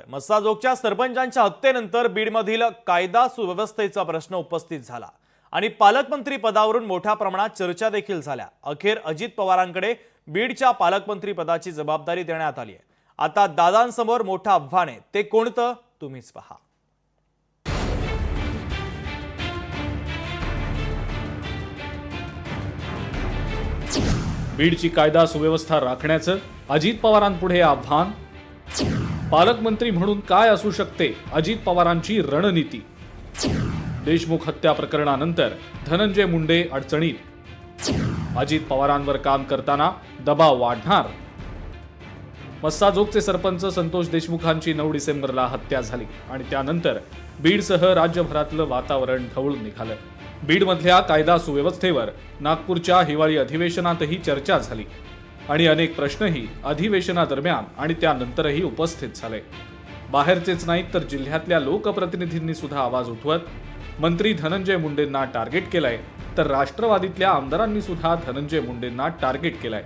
मस्साजोगच्या सरपंचांच्या हत्येनंतर बीडमधील कायदा सुव्यवस्थेचा प्रश्न उपस्थित झाला आणि पालकमंत्री पदावरून मोठ्या प्रमाणात चर्चा देखील झाल्या। अखेर अजित पवारांकडे बीडच्या पालकमंत्री पदाची जबाबदारी देण्यात आली आहे। आता दादांसमोर मोठं आव्हान आहे, ते कोणतं तुम्हीच पहा। बीडची कायदा सुव्यवस्था राखण्याचं अजित पवारांपुढे आव्हान। पालकमंत्री म्हणून काय असू शकते अजित पवारांची रणनीती। देशमुख हत्या प्रकरणानंतर धनंजय मुंडे अडचणीत। अजित पवारांवर काम करताना दबाव वाढणार। मस्साजोगचे सरपंच संतोष देशमुखांची 9 डिसेंबरला हत्या झाली आणि त्यानंतर बीडसह राज्यभरातलं वातावरण ढवळून निघालं। बीडमधल्या कायदा सुव्यवस्थेवर नागपूरच्या हिवाळी अधिवेशनातही चर्चा झाली आणि अनेक प्रश्नही अधिवेशनादरम्यान आणि त्यानंतरही उपस्थित झाले। बाहेरचेच नाहीत तर जिल्ह्यातल्या लोकप्रतिनिधींनी सुद्धा आवाज उठवत मंत्री धनंजय मुंडेंना टार्गेट केलंय, तर राष्ट्रवादीतल्या आमदारांनी सुद्धा धनंजय मुंडेंना टार्गेट केलंय।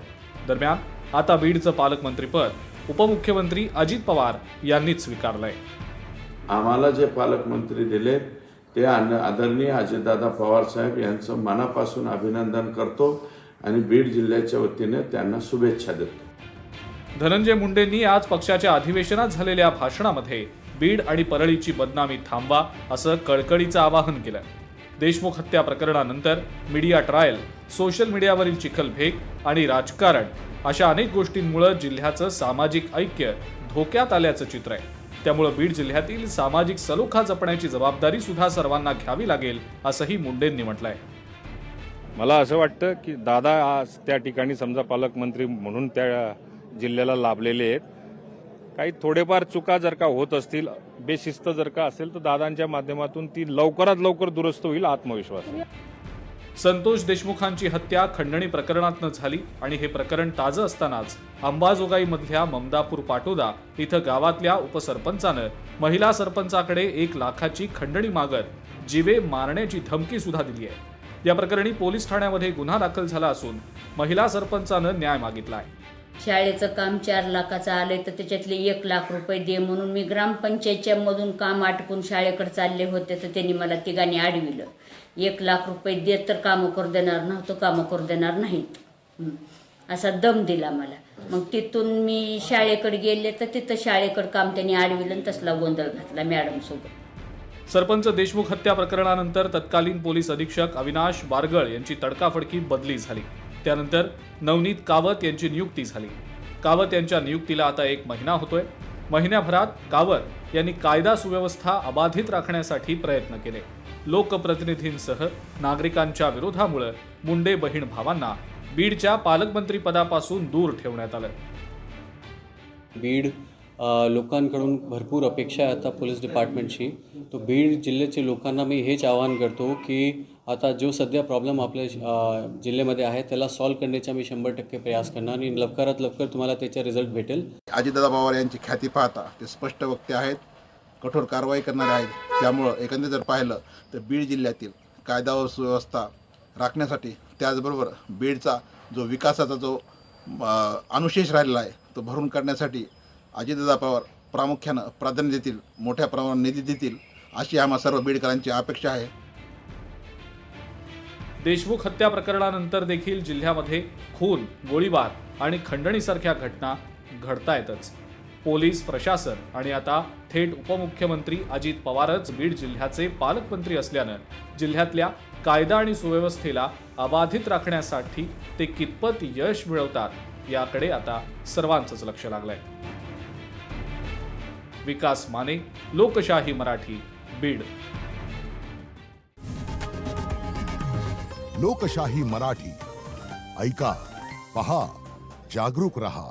दरम्यान आता बीडचं पालकमंत्रीपद उपमुख्यमंत्री अजित पवार यांनीच स्वीकारलंय। आम्हाला जे पालकमंत्री दिले ते आदरणीय अजितदादा पवार साहेब यांचं मनापासून अभिनंदन करतो आणि बीड जिल्ह्याच्या वतीने त्यांना शुभेच्छा देतो। धनंजय मुंडेंनी आज पक्षाच्या अधिवेशनात झालेल्या भाषणामध्ये बीड आणि परळीची बदनामी थांबवा असं कळकळीचं आवाहन केलं। देशमुख हत्या प्रकरणानंतर मीडिया ट्रायल, सोशल मीडियावरील चिखलफेक आणि राजकारण अशा अनेक गोष्टींमुळे जिल्ह्याचं सामाजिक ऐक्य धोक्यात आल्याचं चित्र आहे। त्यामुळे बीड जिल्ह्यातील सामाजिक सलोखा जपण्याची जबाबदारी सुद्धा सर्वांना घ्यावी लागेल असंही मुंडेंनी म्हटलंय। मला असं वाटतं की दादा आज त्या ठिकाणी समजा पालकमंत्री म्हणून त्या जिल्ह्याला लाभलेले आहेत। काही थोडेफार चुका जर का होत असतील, बेशिस्त जर का असेल, तर दादांच्या माध्यमातून ती लवकरात लवकर दुरुस्त होईल, आत्मविश्वास आहे। संतोष देशमुखांची हत्या खंडणी प्रकरणातनं झाली आणि हे प्रकरण ताजं असतानाच अंबाजोगाईमधल्या ममदापूर पाटोदा इथं गावातल्या उपसरपंचानं महिला सरपंचाकडे 1 लाखाची खंडणी मागत जीवे मारण्याची धमकी सुद्धा दिली आहे। या प्रकरणी पोलीस ठाण्यामध्ये गुन्हा दाखल झाला असून महिला सरपंचानं न्याय मागितलाय। शाळेचं काम 4 लाखाचं आलंय, तर त्याच्यातले 1 लाख रुपये दे म्हणून मी ग्रामपंचायतच्या मधून काम आटपून शाळेकडे चालले होते, तर त्यांनी मला तिघांनी अडविलं। 1 लाख रुपये दे तर कामं करू देणार नव्हतं, कामं करू देणार नाहीत असा दम दिला मला। मग तिथून मी शाळेकडे गेले, तर तिथं शाळेकडे काम त्यांनी अडविलं आणि तसला गोंधळ घातला मॅडम सोबत। सरपंच देशमुख हत्या प्रकरणानंतर तत्कालीन पोलीस अधीक्षक अविनाश बारगळ यांची तडकाफडकी बदली झाली। त्यानंतर नवनीत कावत यांची नियुक्ती झाली। कावत यांच्या नियुक्तीला आता 1 महिना होतोय। महिन्याभरात कावत यांनी कायदा सुव्यवस्था अबाधित राखण्यासाठी प्रयत्न केले। लोकप्रतिनिधींसह नागरिकांच्या विरोधामुळे मुंडे बहीण भावांना बीडच्या पालकमंत्री पदापासून दूर ठेवण्यात आलं। बीड लोकांकडून भरपूर अपेक्षा आहे आता पोलीस डिपार्टमेंटची। तो बीड जिल्ह्याच्या लोकांना मी हेच आवाहन करतो की आता जो सध्या प्रॉब्लेम आपल्या जिल्ह्यामध्ये आहे त्याला सॉल्व्ह करण्याचा मी 100% प्रयास करणार आणि लवकरात लवकर तुम्हाला त्याचा रिझल्ट भेटेल। अजितदादा पवार यांची ख्याती पाहता ते स्पष्ट वक्ते आहेत, कठोर कारवाई करणारे आहेत। त्यामुळं एकंदरीत जर पाहिलं तर बीड जिल्ह्यातील कायदा व सुव्यवस्था राखण्यासाठी, त्याचबरोबर बीडचा जो विकासाचा जो अनुशेष राहिलेला आहे तो भरून काढण्यासाठी अजितदादा पवार प्रामुख्यानं प्राधान्य देतील, मोठ्या प्रमाणात निधी देतील अशी आम्हा सर्व बीडकरांची अपेक्षा आहे। देशमुख हत्या प्रकरणानंतर देखील जिल्ह्यामध्ये खून, गोळीबार आणि खंडणीसारख्या घटना घडतायतच। पोलीस प्रशासन आणि आता थेट उपमुख्यमंत्री अजित पवारच बीड जिल्ह्याचे पालकमंत्री असल्यानं जिल्ह्यातल्या कायदा आणि सुव्यवस्थेला अबाधित राखण्यासाठी ते कितपत यश मिळवतात याकडे आता सर्वांचंच लक्ष लागलंय। विकास माने, लोकशाही मराठी, बीड। लोकशाही मराठी ऐका, पहा, जागरूक रहा।